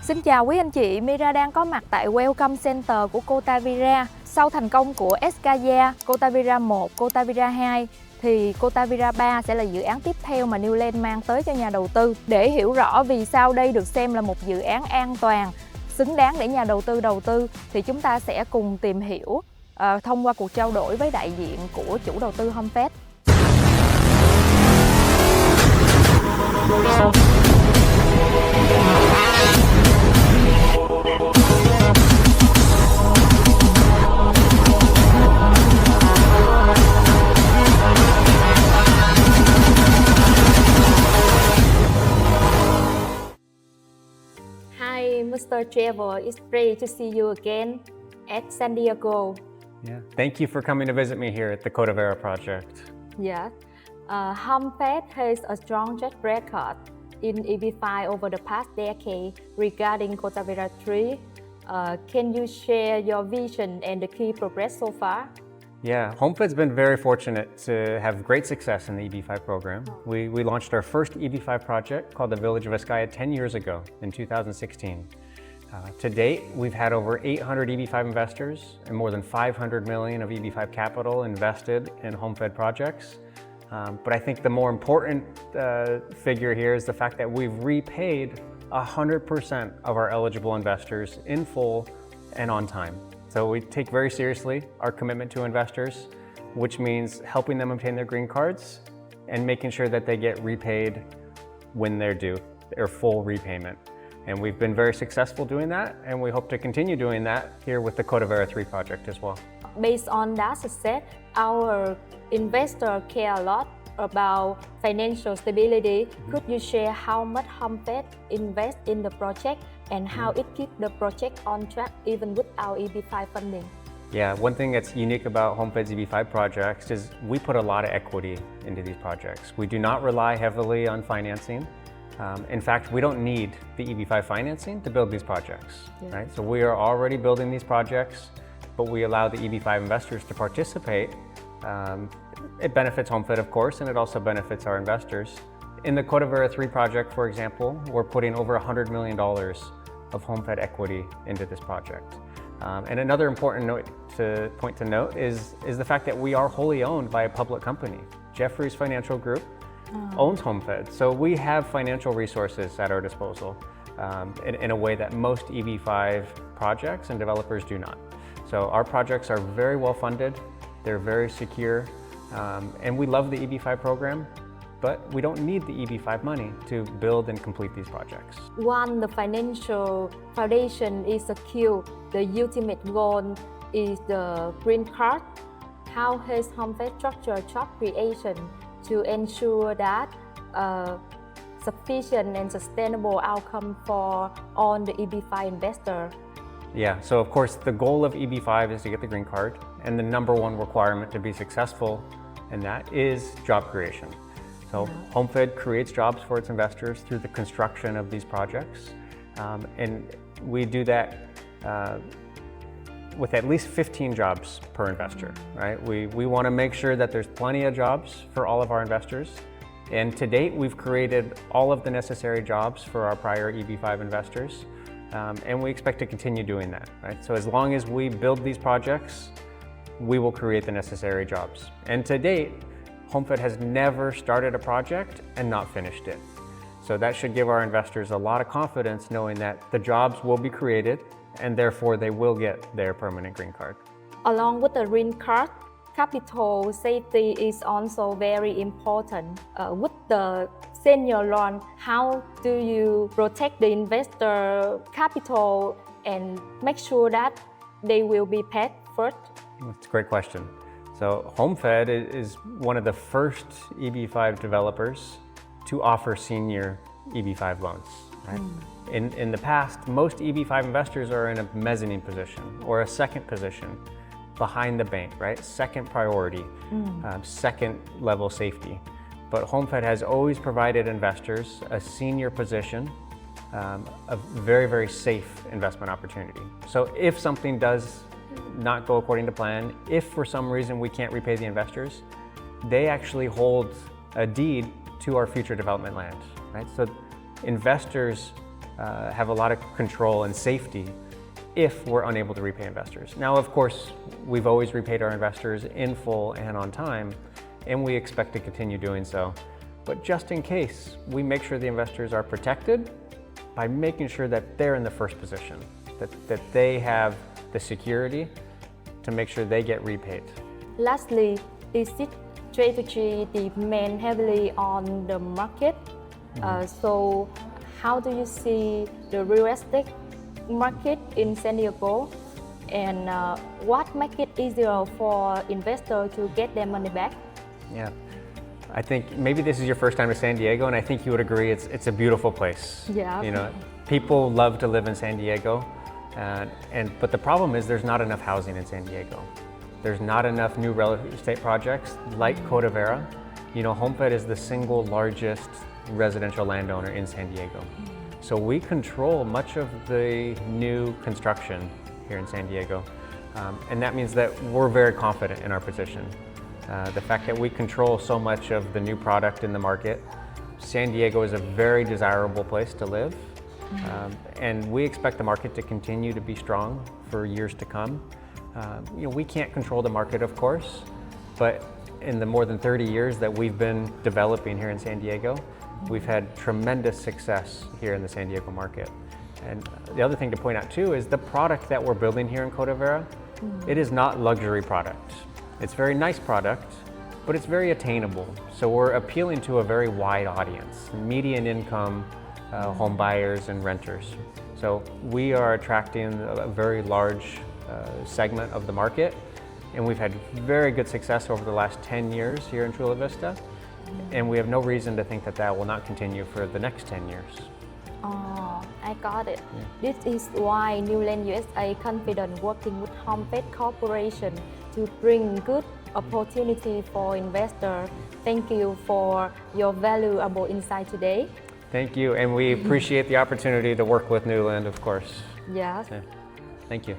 Xin chào quý anh chị, Mira đang có mặt tại Welcome Center của Cota Vera. Sau thành công của Escaya, Cota Vera 1, Cota Vera 2 thì Cota Vera 3 sẽ là dự án tiếp theo mà Newland mang tới cho nhà đầu tư. Để hiểu rõ vì sao đây được xem là một dự án an toàn, xứng đáng để nhà đầu tư thì chúng ta sẽ cùng tìm hiểu thông qua cuộc trao đổi với đại diện của chủ đầu tư HomeFed. Hi, Mr. Trevor. It's great to see you again at San Diego. Yeah, thank you for coming to visit me here at the Cota Vera project. Yes. HomeFed has a strong track record in EB-5 over the past decade regarding Cota Vera 3. Can you share your vision and the key progress so far? Yeah, HomeFed's been very fortunate to have great success in the EB-5 program. We launched our first EB-5 project called the Village of Escaya 10 years ago in 2016. To date, we've had over 800 EB-5 investors and more than 500 million of EB-5 capital invested in HomeFed projects. But I think the more important figure here is the fact that we've repaid 100% of our eligible investors in full and on time. So we take very seriously our commitment to investors, which means helping them obtain their green cards and making sure that they get repaid when they're due, their full repayment. And we've been very successful doing that, and we hope to continue doing that here with the Cota Vera 3 project as well. Based on that success, our investors care a lot about financial stability. Could you share how much HomeFed invest in the project and how it keeps the project on track even without EB-5 funding? Yeah, one thing that's unique about HomeFed's EB-5 projects is we put a lot of equity into these projects. We do not rely heavily on financing. In fact, we don't need the EB-5 financing to build these projects, right? So we are already building these projects, but we allow the EB-5 investors to participate. It benefits HomeFed, of course, and it also benefits our investors. In the Cota Vera 3 project, for example, we're putting over $100 million of HomeFed equity into this project. And another important point to note is the fact that we are wholly owned by a public company. Jefferies Financial Group owns HomeFed, so we have financial resources at our disposal in a way that most EB-5 projects and developers do not. So our projects are very well funded, they're very secure, and we love the EB-5 program, but we don't need the EB-5 money to build and complete these projects. Once the financial foundation is secure, the ultimate goal is the green card. How has HomeFed structured job creation to ensure that sufficient and sustainable outcome for all the EB-5 investors? Yeah, so of course the goal of EB-5 is to get the green card, and the number one requirement to be successful in that is job creation. So HomeFed creates jobs for its investors through the construction of these projects, and we do that with at least 15 jobs per investor, right? We want to make sure that there's plenty of jobs for all of our investors, and to date we've created all of the necessary jobs for our prior EB-5 investors, and we expect to continue doing that, right? So as long as we build these projects, we will create the necessary jobs. And to date, HomeFed has never started a project and not finished it. So that should give our investors a lot of confidence knowing that the jobs will be created and therefore they will get their permanent green card. Along with the green card, capital safety is also very important. With the senior loan, how do you protect the investor capital and make sure that they will be paid first? That's a great question. So HomeFed is one of the first EB-5 developers to offer senior EB-5 loans, right? In the past, most EB-5 investors are in a mezzanine position or a second position behind the bank, right? Second priority, second level safety. But HomeFed has always provided investors a senior position, a very, very safe investment opportunity. So if something does not go according to plan, if for some reason we can't repay the investors, they actually hold a deed to our future development land, right? So investors have a lot of control and safety if we're unable to repay investors. Now, of course, we've always repaid our investors in full and on time, and we expect to continue doing so. But just in case, we make sure the investors are protected by making sure that they're in the first position, that they have the security to make sure they get repaid. Lastly, is this strategy depend heavily on the market? So how do you see the real estate market in San Diego, and what makes it easier for investors to get their money back? Yeah, I think maybe this is your first time to San Diego, and I think you would agree it's a beautiful place. Yeah. You know, people love to live in San Diego, but the problem is there's not enough housing in San Diego. There's not enough new real estate projects like Cota Vera. You know, HomeFed is the single largest residential landowner in San Diego. So we control much of the new construction here in San Diego. And that means that we're very confident in our position. The fact that we control so much of the new product in the market, San Diego is a very desirable place to live. And we expect the market to continue to be strong for years to come. You know, we can't control the market, of course, but in the more than 30 years that we've been developing here in San Diego, we've had tremendous success here in the San Diego market. And the other thing to point out too is the product that we're building here in Cota Vera, it is not luxury product. It's very nice product, but it's very attainable. So we're appealing to a very wide audience, median income home buyers and renters. So we are attracting a very large segment of the market, and we've had very good success over the last 10 years here in Chula Vista, and we have no reason to think that that will not continue for the next 10 years. Oh, I got it. Yeah. This is why Newland USA confident working with HomeFed Corporation to bring good opportunity for investors. Thank you for your valuable insight today. Thank you, and we appreciate the opportunity to work with Newland, of course. Yes. Yeah. Thank you.